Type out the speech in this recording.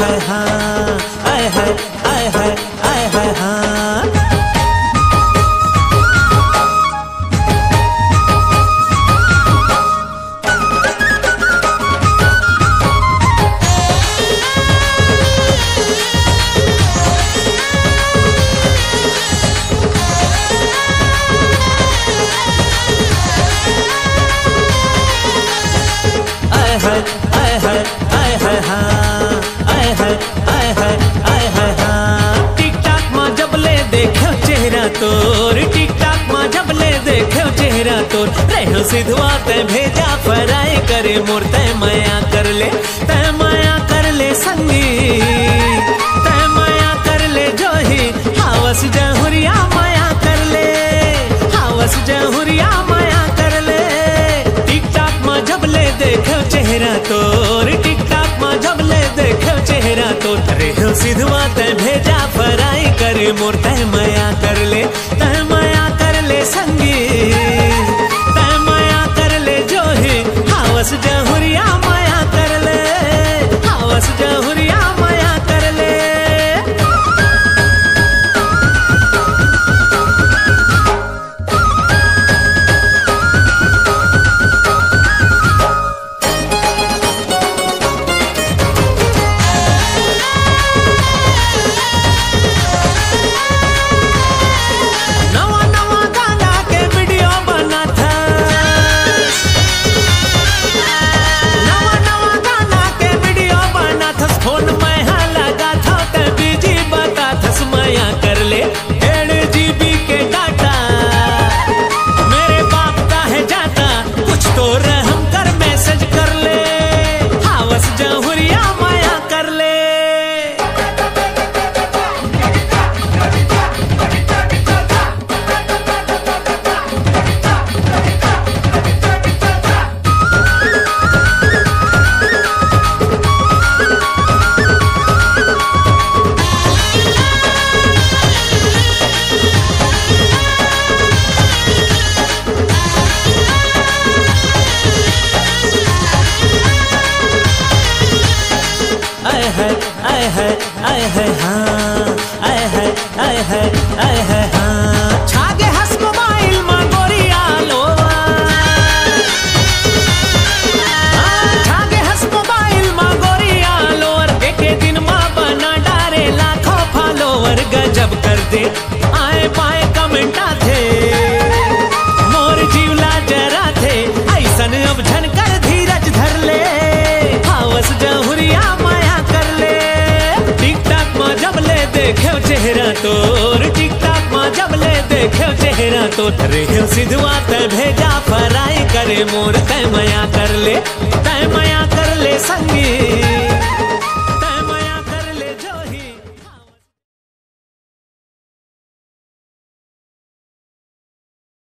हाय हाँ, आय हाय आय हाय आय हाय हाँ। आय हाय आय हाय हाँ, आय हाय आय हाय आय हाय हाँ। टिक टाक माँ जब ले देखो चेहरा तोर, टिक टाक माँ जब ले देखो चेहरा तोर। रहो सिधवा ते भेजा फराई करे मोर, तय माया कर ले, तय माया कर ले संगी, तय माया कर ले जोही। हावस जहुरिया माया कर ले, हावस जहुरिया माया कर ले। टिक टाक माँ जब ले देखो चेहरा तोर, टिक टाक माँ जब ले देखो चेहरा तोर। रेहो सिधवा ते भेजा फराई करे मोर, तय माया कर ले, तय माया कर ले संगी, तय माया कर ले जोही। हावस जहुरिया माया कर ले, हावस जहुरिया माया कर ले। आय है आय है हाँ, आय है आय है आय है हाँ। छागे हंस मोबाइल मां गोरिया लोवा, छागे हंस मोबाइल मां गोरिया लोवर। एक दिन मां बना डारे लाखों फॉलोवर, गजब कर दे आए पाए कमेंटा थे, मोर जीवला जरा थे। ऐसन अब झन कर धीरज धर ले, हावस जहुरिया माया कर ले। टिक टाक माँ जब ले देखो चेहरा तोर, टिक टाक माँ जब ले देखो चेहरा तोर। रेहो सिधवा ते भेजा फराई करे मोर, तय माया कर ले, तय माया कर ले संगी।